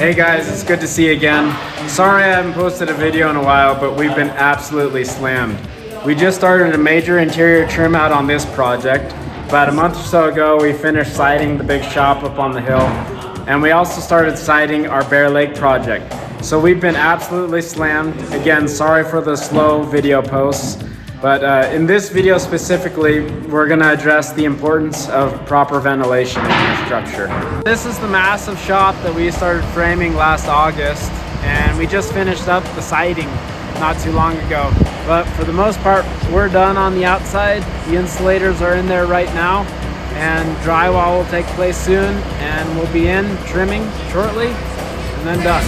Hey guys, it's good to see you again. Sorry I haven't posted a video in a while, but we've been absolutely slammed. We just started a major interior trim out on this project. About a month or so ago, we finished siding the big shop up on the hill, and we also started siding our Bear Lake project. So we've been absolutely slammed. Again, sorry for the slow video posts, but in this video specifically, we're gonna address the importance of proper ventilation in your structure. This is the massive shop that we started framing last August, and we just finished up the siding not too long ago. But for the most part, we're done on the outside. The insulators are in there right now, and drywall will take place soon, and we'll be in trimming shortly, and then done.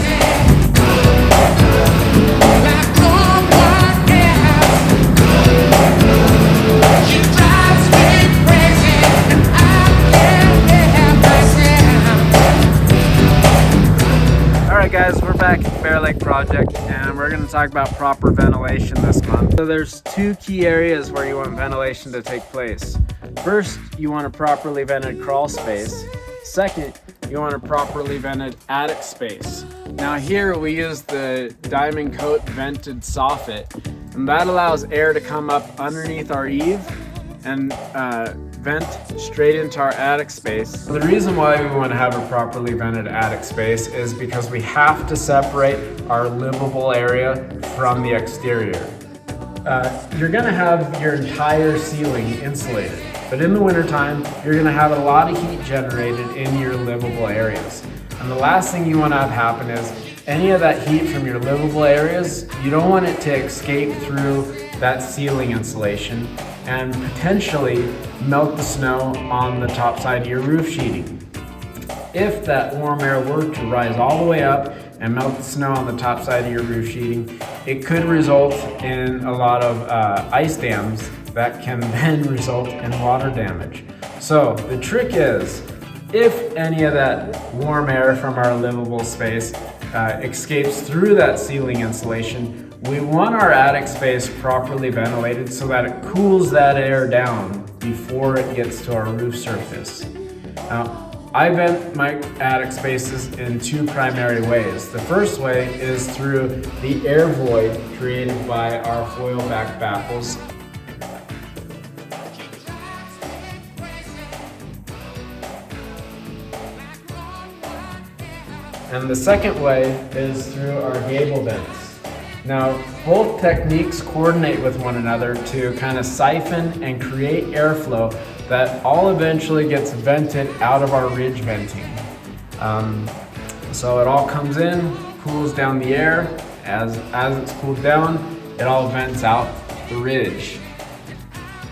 Alright guys, we're back at the Bear Lake project, and we're going to talk about proper ventilation this month. So there's two key areas where you want ventilation to take place. First, you want a properly vented crawl space. Second, you want a properly vented attic space. Now here we use the Diamond Coat vented soffit, and that allows air to come up underneath our eave and vent straight into our attic space. The reason why we want to have a properly vented attic space is because we have to separate our livable area from the exterior. You're going to have your entire ceiling insulated, but in the wintertime, you're going to have a lot of heat generated in your livable areas. And the last thing you want to have happen is any of that heat from your livable areas, you don't want it to escape through that ceiling insulation and potentially melt the snow on the top side of your roof sheeting. If that warm air were to rise all the way up and melt the snow on the top side of your roof sheeting, it could result in a lot of ice dams that can then result in water damage. So the trick is, if any of that warm air from our livable space escapes through that ceiling insulation, we want our attic space properly ventilated so that it cools that air down before it gets to our roof surface. Now, I vent my attic spaces in two primary ways. The first way is through the air void created by our foil back baffles. And the second way is through our gable vents. Now, both techniques coordinate with one another to kind of siphon and create airflow that all eventually gets vented out of our ridge venting. So it all comes in, cools down the air. As it's cooled down, it all vents out the ridge.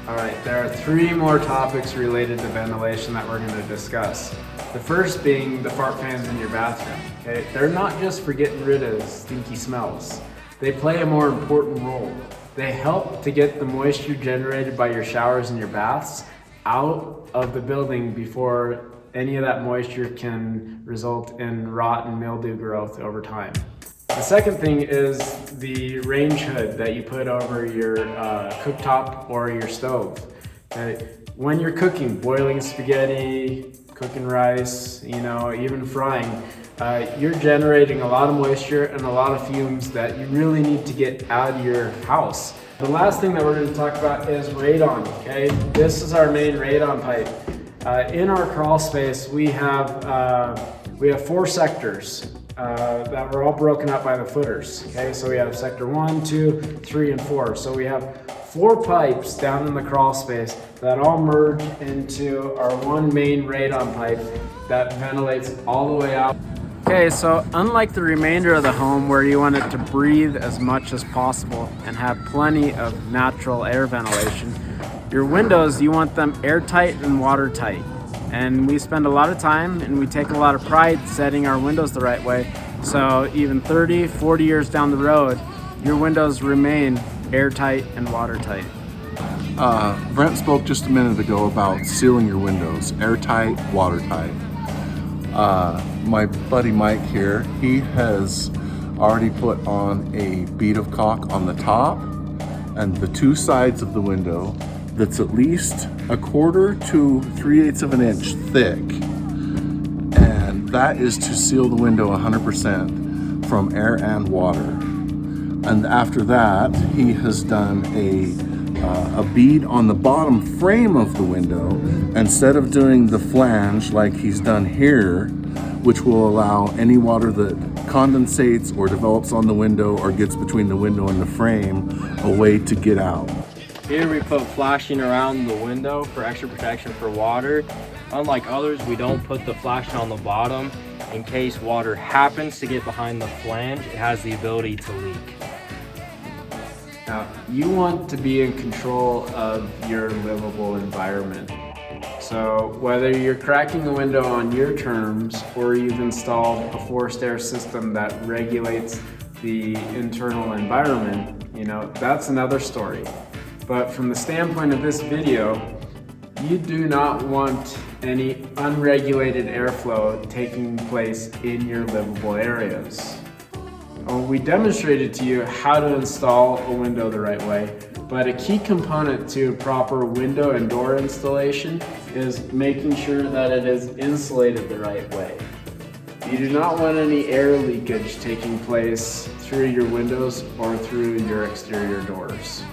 All right, there are three more topics related to ventilation that we're going to discuss. The first being the fart fans in your bathroom. Okay, they're not just for getting rid of stinky smells. They play a more important role. They help to get the moisture generated by your showers and your baths out of the building before any of that moisture can result in rot and mildew growth over time. The second thing is the range hood that you put over your cooktop or your stove. When you're cooking, boiling spaghetti, cooking rice, even frying, you're generating a lot of moisture and a lot of fumes that you really need to get out of your house. The last thing that we're going to talk about is radon, okay? This is our main radon pipe. In our crawl space, we have 4 sectors that were all broken up by the footers, okay? So we have sector 1, 2, 3, and 4. So we have 4 pipes down in the crawl space that all merge into our one main radon pipe that ventilates all the way out. Okay, so unlike the remainder of the home where you want it to breathe as much as possible and have plenty of natural air ventilation, your windows, you want them airtight and watertight. And we spend a lot of time and we take a lot of pride setting our windows the right way. So even 30, 40 years down the road, your windows remain airtight and watertight. Brent spoke just a minute ago about sealing your windows, airtight, watertight. My buddy Mike here, he has already put on a bead of caulk on the top and the 2 sides of the window that's at least 1/4 to 3/8 of an inch thick. And that is to seal the window 100% from air and water. And after that, he has done a bead on the bottom frame of the window instead of doing the flange like he's done here, which will allow any water that condensates or develops on the window or gets between the window and the frame a way to get out. Here we put flashing around the window for extra protection for water. Unlike others, we don't put the flashing on the bottom. In case water happens to get behind the flange, it has the ability to leak. Now, you want to be in control of your livable environment. So whether you're cracking a window on your terms or you've installed a forced air system that regulates the internal environment, that's another story. But from the standpoint of this video, you do not want any unregulated airflow taking place in your livable areas. We demonstrated to you how to install a window the right way, but a key component to proper window and door installation is making sure that it is insulated the right way. You do not want any air leakage taking place through your windows or through your exterior doors.